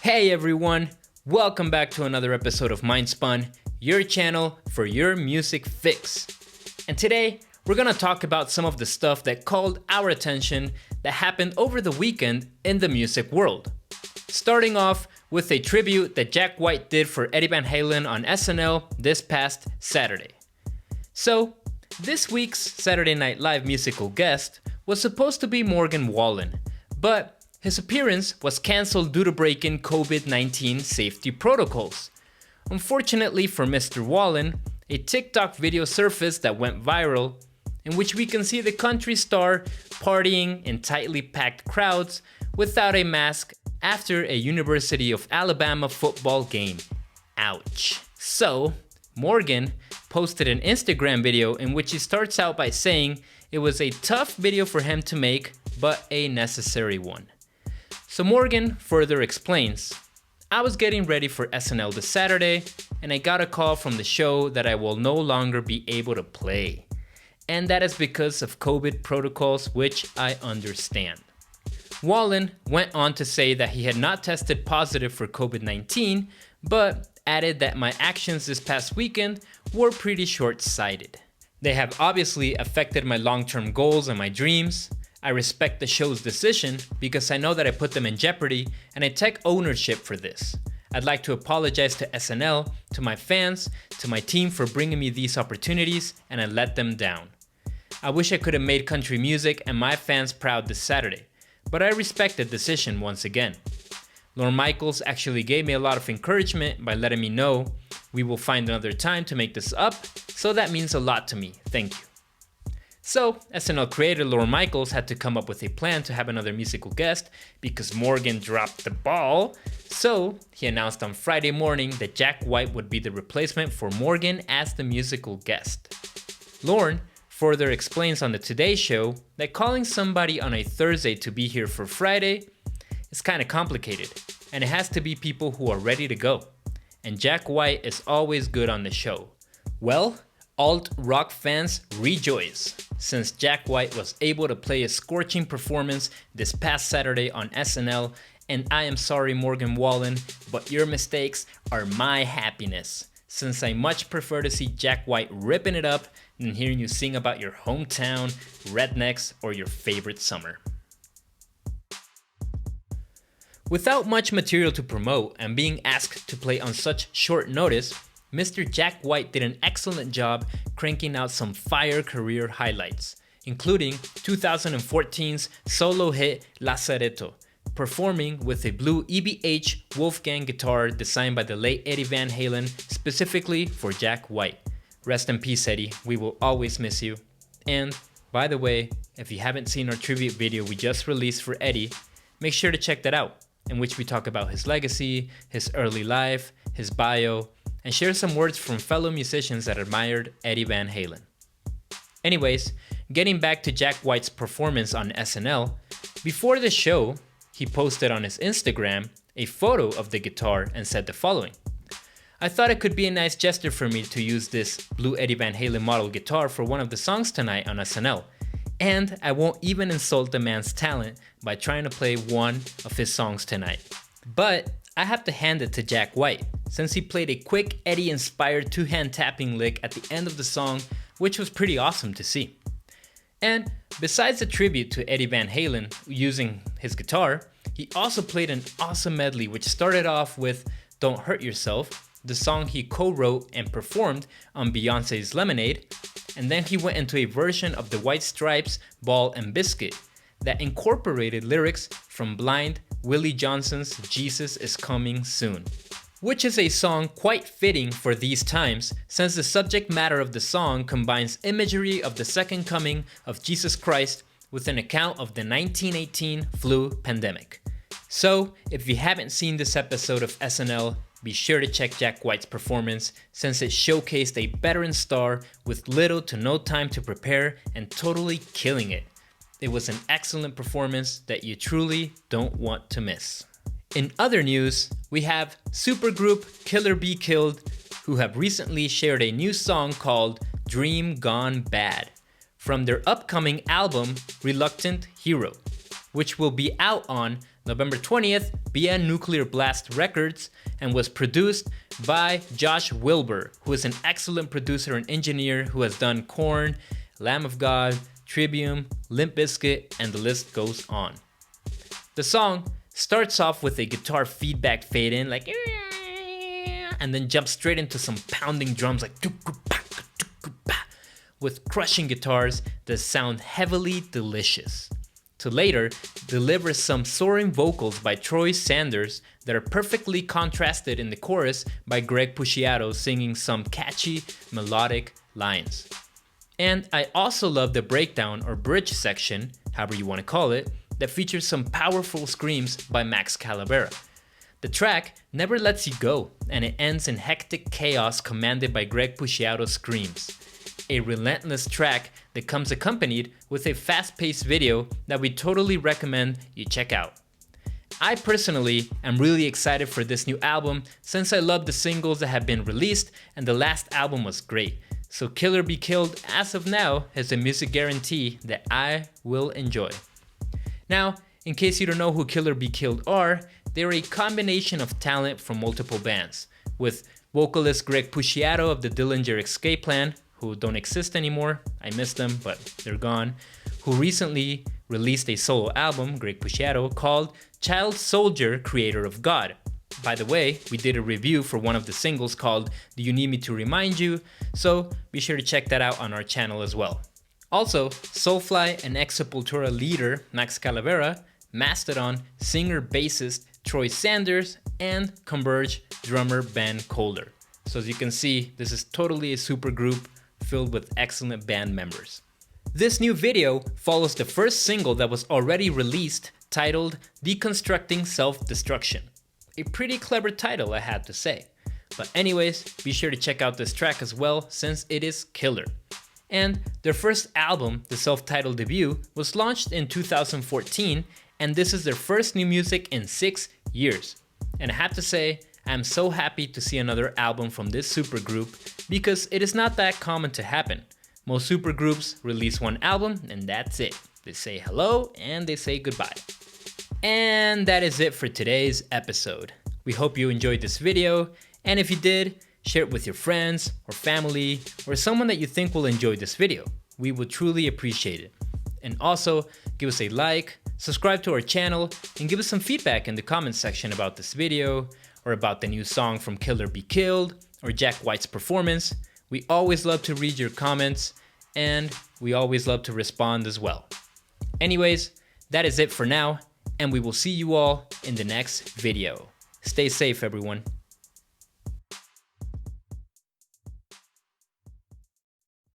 Hey everyone, welcome back to another episode of Mindspun, your channel for your music fix. And today, we're gonna talk about some of the stuff that called our attention that happened over the weekend in the music world. Starting off with a tribute that Jack White did for Eddie Van Halen on SNL this past Saturday. So, this week's Saturday Night Live musical guest was supposed to be Morgan Wallen, but his appearance was cancelled due to breaking COVID-19 safety protocols. Unfortunately for Mr. Wallen, a TikTok video surfaced that went viral, in which we can see the country star partying in tightly packed crowds without a mask after a University of Alabama football game. Ouch. So, Morgan posted an Instagram video in which he starts out by saying it was a tough video for him to make, but a necessary one. So Morgan further explains, I was getting ready for SNL this Saturday, and I got a call from the show that I will no longer be able to play. And that is because of COVID protocols, which I understand. Wallen went on to say that he had not tested positive for COVID-19, but added that my actions this past weekend were pretty short-sighted. They have obviously affected my long-term goals and my dreams. I respect the show's decision because I know that I put them in jeopardy, and I take ownership for this. I'd like to apologize to SNL, to my fans, to my team for bringing me these opportunities, and I let them down. I wish I could have made country music and my fans proud this Saturday, but I respect the decision once again. Lorne Michaels actually gave me a lot of encouragement by letting me know we will find another time to make this up, so that means a lot to me. Thank you. So, SNL creator Lorne Michaels had to come up with a plan to have another musical guest because Morgan dropped the ball. So, he announced on Friday morning that Jack White would be the replacement for Morgan as the musical guest. Lorne further explains on the Today Show that calling somebody on a Thursday to be here for Friday is kind of complicated, and it has to be people who are ready to go. And Jack White is always good on the show. Well, alt-rock fans rejoice, since Jack White was able to play a scorching performance this past Saturday on SNL, and I am sorry Morgan Wallen, but your mistakes are my happiness, since I much prefer to see Jack White ripping it up than hearing you sing about your hometown, rednecks, or your favorite summer. Without much material to promote and being asked to play on such short notice, Mr. Jack White did an excellent job cranking out some fire career highlights, including 2014's solo hit Lazaretto, performing with a blue EVH Wolfgang guitar designed by the late Eddie Van Halen specifically for Jack White. Rest in peace, Eddie, we will always miss you. And, by the way, if you haven't seen our tribute video we just released for Eddie, make sure to check that out, in which we talk about his legacy, his early life, his bio, and share some words from fellow musicians that admired Eddie Van Halen. Anyways, getting back to Jack White's performance on SNL, before the show, he posted on his Instagram a photo of the guitar and said the following. I thought it could be a nice gesture for me to use this blue Eddie Van Halen model guitar for one of the songs tonight on SNL, and I won't even insult the man's talent by trying to play one of his songs tonight. But I have to hand it to Jack White, since he played a quick Eddie-inspired two-hand tapping lick at the end of the song, which was pretty awesome to see. And besides the tribute to Eddie Van Halen using his guitar, he also played an awesome medley which started off with Don't Hurt Yourself, the song he co-wrote and performed on Beyoncé's Lemonade, and then he went into a version of the White Stripes' Ball and Biscuit that incorporated lyrics from Blind Willie Johnson's Jesus Is Coming Soon, which is a song quite fitting for these times since the subject matter of the song combines imagery of the second coming of Jesus Christ with an account of the 1918 flu pandemic. So, if you haven't seen this episode of SNL, be sure to check Jack White's performance since it showcased a veteran star with little to no time to prepare and totally killing it. It was an excellent performance that you truly don't want to miss. In other news, we have supergroup Killer Be Killed, who have recently shared a new song called Dream Gone Bad from their upcoming album Reluctant Hero, which will be out on November 20th via Nuclear Blast Records and was produced by Josh Wilbur, who is an excellent producer and engineer who has done Korn, Lamb of God, Trivium, Limp Bizkit, and the list goes on. The song starts off with a guitar feedback fade in like, and then jumps straight into some pounding drums like with crushing guitars that sound heavily delicious, to later deliver some soaring vocals by Troy Sanders that are perfectly contrasted in the chorus by Greg Puciato singing some catchy melodic lines. And I also love the breakdown or bridge section, however you want to call it, that features some powerful screams by Max Calavera. The track never lets you go, and it ends in hectic chaos commanded by Greg Puciato's screams. A relentless track that comes accompanied with a fast-paced video that we totally recommend you check out. I personally am really excited for this new album since I love the singles that have been released and the last album was great. So Killer Be Killed as of now has a music guarantee that I will enjoy. Now, in case you don't know who Killer Be Killed are, they're a combination of talent from multiple bands, with vocalist Greg Puciato of the Dillinger Escape Plan, who don't exist anymore, I miss them, but they're gone, who recently released a solo album, Greg Puciato, called Child Soldier, Creator of God. By the way, we did a review for one of the singles called Do You Need Me to Remind You, so be sure to check that out on our channel as well. Also, Soulfly and Ex Sepultura leader Max Calavera, Mastodon singer-bassist Troy Sanders, and Converge drummer Ben Colder. So as you can see, this is totally a super group filled with excellent band members. This new video follows the first single that was already released, titled Deconstructing Self-Destruction. A pretty clever title, I had to say. But anyways, be sure to check out this track as well since it is killer. And their first album, the self-titled debut, was launched in 2014, and this is their first new music in 6 years. And I have to say, I'm so happy to see another album from this supergroup because it is not that common to happen. Most supergroups release one album and that's it. They say hello and they say goodbye. And that is it for today's episode. We hope you enjoyed this video, and if you did, share it with your friends or family or someone that you think will enjoy this video. We would truly appreciate it. And also, give us a like, subscribe to our channel, and give us some feedback in the comments section about this video, or about the new song from Killer Be Killed, or Jack White's performance. We always love to read your comments, and we always love to respond as well. Anyways, that is it for now, and we will see you all in the next video. Stay safe, everyone.